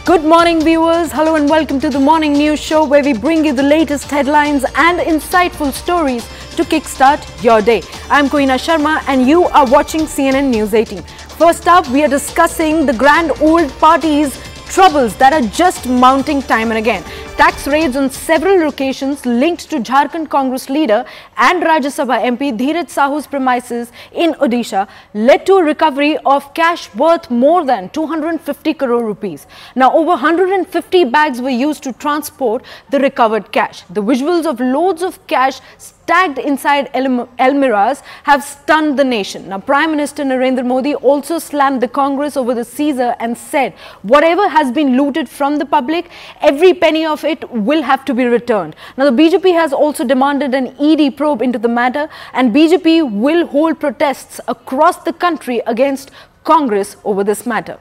Good morning viewers, hello and welcome to the morning news show where we bring you the latest headlines and insightful stories to kickstart your day. I'm Koina Sharma and you are watching CNN News 18. First up, we are discussing the grand old party's troubles that are just mounting time and again. Tax raids on several locations linked to Jharkhand Congress leader and Rajya Sabha MP Dhiraj Sahu's premises in Odisha led to a recovery of cash worth more than 250 crore rupees. Now, over 150 bags were used to transport the recovered cash. The visuals of loads of cash stacked inside almirahs have stunned the nation. Now, Prime Minister Narendra Modi also slammed the Congress over the seizure and said, whatever has been looted from the public, every penny of it will have to be returned. Now, the BJP has also demanded an ED probe into the matter, and BJP will hold protests across the country against Congress over this matter.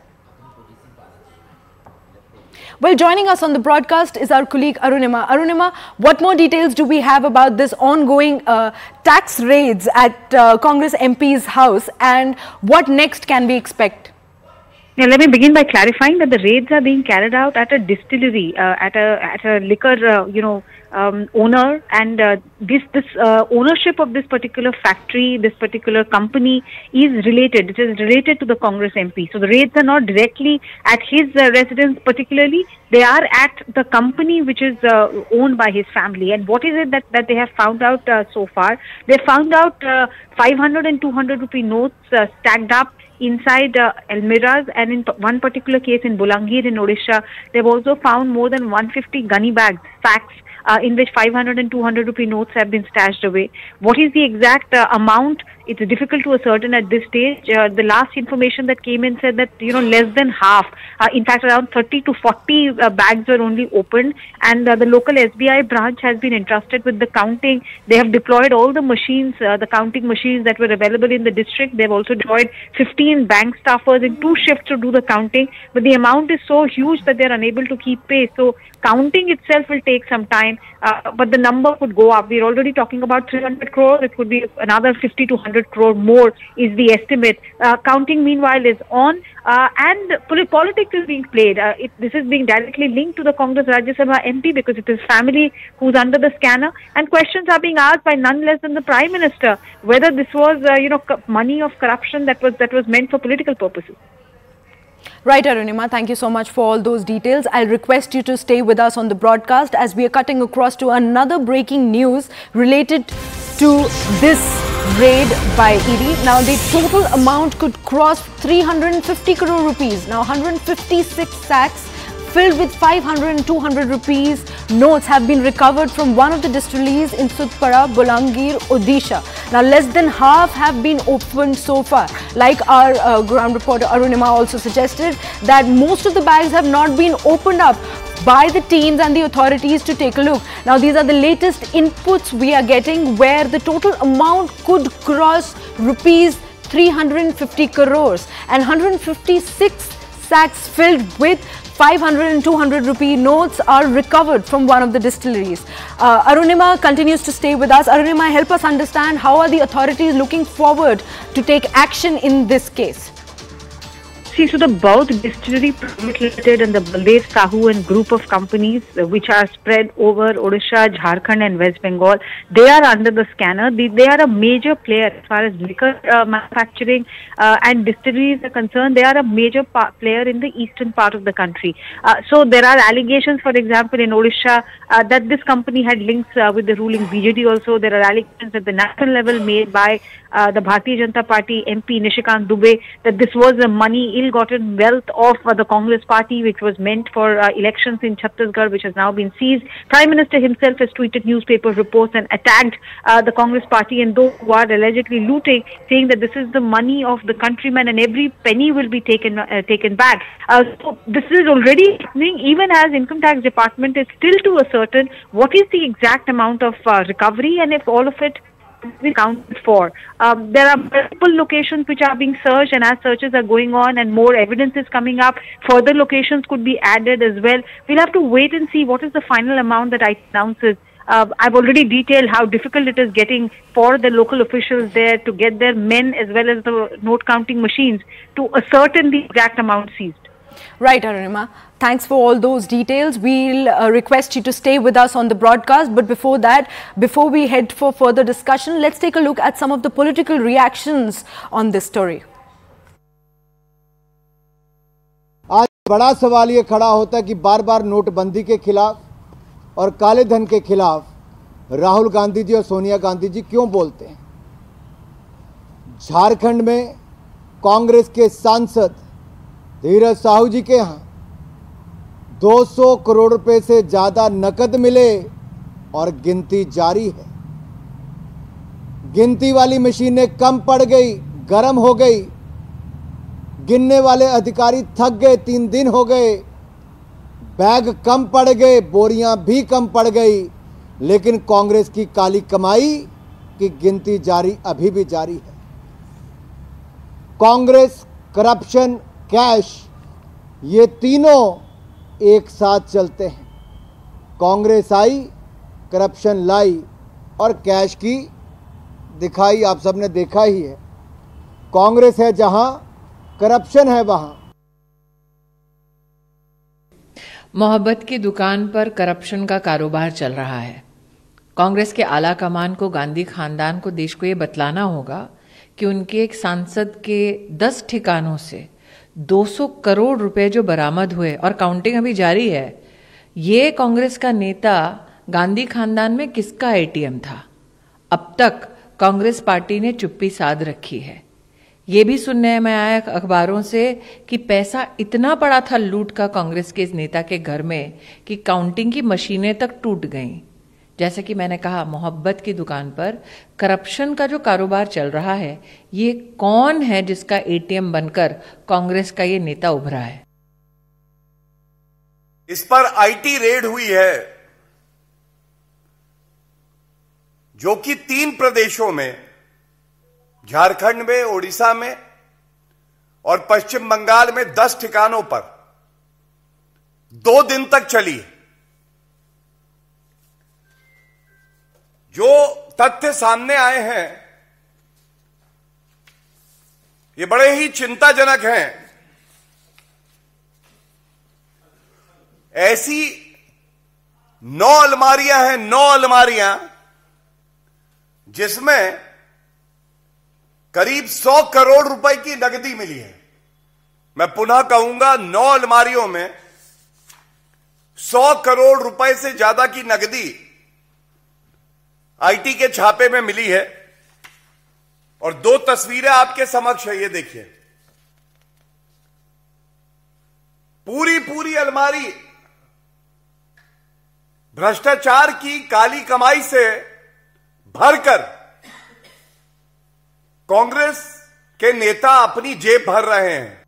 Well, joining us on the broadcast is our colleague Arunima. Arunima, what more details do we have about this ongoing tax raids at Congress MP's house, and what next can we expect? Now, let me begin by clarifying that the raids are being carried out at a distillery, at a liquor, owner, and this ownership of this particular factory, this particular company is related. It is related to the Congress MP. So the raids are not directly at his residence particularly. They are at the company which is owned by his family. And what is it that they have found out so far? They found out 500 and 200 rupee notes stacked up inside almirahs, and in one particular case in Bolangir in Odisha, they've also found more than 150 gunny bags, sacks, in which 500 and 200 rupee notes have been stashed away. What is the exact amount? It's difficult to ascertain at this stage. The last information that came in said that, less than half, in fact, around 30 to 40 bags were only opened, and the local SBI branch has been entrusted with the counting. They have deployed all the machines, the counting machines that were available in the district. They've also deployed 15 bank staffers in 2 shifts to do the counting, but the amount is so huge that they're unable to keep pace. So counting itself will take some time, but the number could go up. We're already talking about 300 crores. It could be another 50 to 100 crore more is the estimate. Counting meanwhile is on, and politics is being played. This is being directly linked to the Congress Rajya Sabha MP because it is family who's under the scanner, and questions are being asked by none less than the Prime Minister whether this was money of corruption that was meant for political purposes. Right, Arunima, thank you so much for all those details. I'll request you to stay with us on the broadcast as we are cutting across to another breaking news related to this raid by ED. Now, the total amount could cross 350 crore rupees. Now, 156 sacks filled with 500 and 200 rupees notes have been recovered from one of the distilleries in Sudpara, Bolangir, Odisha. Now, less than half have been opened so far. Like our ground reporter Arunima also suggested, that most of the bags have not been opened up by the teams and the authorities to take a look. Now, these are the latest inputs we are getting, where the total amount could cross rupees 350 crores, and 156 sacks filled with 500 and 200 rupee notes are recovered from one of the distilleries. Arunima continues to stay with us. Arunima, help us understand, how are the authorities looking forward to take action in this case? See, so the Boudh Distilleries Private Limited and the Baldeo Sahu and group of companies which are spread over Odisha, Jharkhand and West Bengal, they are under the scanner. They are a major player as far as liquor manufacturing and distilleries are concerned. They are a major player in the eastern part of the country. So there are allegations, for example, in Odisha that this company had links with the ruling BJD also. There are allegations at the national level made by the Bharatiya Janata Party MP Nishikant Dubey that this was the money, ill-gotten wealth of the Congress party which was meant for elections in Chhattisgarh, which has now been seized. Prime Minister himself has tweeted newspaper reports and attacked the Congress party and those who are allegedly looting, saying that this is the money of the countrymen and every penny will be taken back. So this is already happening, even as Income Tax Department is still to ascertain what is the exact amount of recovery and if all of it be accounted for. There are multiple locations which are being searched, and as searches are going on and more evidence is coming up, further locations could be added as well. We'll have to wait and see what is the final amount that I announces. I've already detailed how difficult it is getting for the local officials there to get their men as well as the note counting machines to ascertain the exact amount seized. Right, Arunima. Thanks for all those details. We'll request you to stay with us on the broadcast. But before that, before we head for further discussion, let's take a look at some of the political reactions on this story. आज बड़ा सवाल ये खड़ा होता है कि बार बार नोटबंदी के खिलाफ और काले धन के खिलाफ राहुल गांधी जी और सोनिया गांधी जी क्यों बोलते हैं। झारखंड में कांग्रेस के सांसद धीरज साहू जी के यहाँ 200 करोड़ रुपए से ज्यादा नकद मिले और गिनती जारी है। गिनती वाली मशीनें कम पड़ गई, गर्म हो गई, गिनने वाले अधिकारी थक गए, 3 दिन हो गए, बैग कम पड़ गए, बोरियां भी कम पड़ गई, लेकिन कांग्रेस की काली कमाई की गिनती जारी अभी भी जारी है। कांग्रेस, करप्शन, कैश, ये तीनों एक साथ चलते हैं। कांग्रेस आई, करप्शन लाई और कैश की दिखाई आप सबने देखा ही है। कांग्रेस है जहां, करप्शन है वहां। मोहब्बत की दुकान पर करप्शन का कारोबार चल रहा है। कांग्रेस के आला कमान को, गांधी खानदान को, देश को ये बतलाना होगा कि उनके एक सांसद के 10 ठिकानों से 200 करोड़ रुपए जो बरामद हुए और काउंटिंग अभी जारी है, ये कांग्रेस का नेता गांधी खानदान में किसका एटीएम था? अब तक कांग्रेस पार्टी ने चुप्पी साध रखी है। ये भी सुनने में आया अखबारों से कि पैसा इतना पड़ा था लूट का कांग्रेस के इस नेता के घर में कि काउंटिंग की मशीनें तक टूट गईं। जैसे कि मैंने कहा, मोहब्बत की दुकान पर करप्शन का जो कारोबार चल रहा है, ये कौन है जिसका एटीएम बनकर कांग्रेस का ये नेता उभरा है? इस पर आईटी रेड हुई है जो कि 3 प्रदेशों में, झारखंड में, ओडिशा में और पश्चिम बंगाल में 10 ठिकानों पर 2 दिन तक चली। जो तथ्य सामने आए हैं ये बड़े ही चिंताजनक हैं। ऐसी 9 अलमारियां हैं, 9 अलमारियां जिसमें करीब 100 करोड़ रुपए की नकदी मिली है। मैं पुनः कहूंगा, 9 अलमारियों में 100 करोड़ रुपए से ज्यादा की नकदी आईटी के छापे में मिली है। और 2 तस्वीरें आपके समक्ष है, ये देखिए। पूरी अलमारी भ्रष्टाचार की काली कमाई से भरकर कांग्रेस के नेता अपनी जेब भर रहे हैं।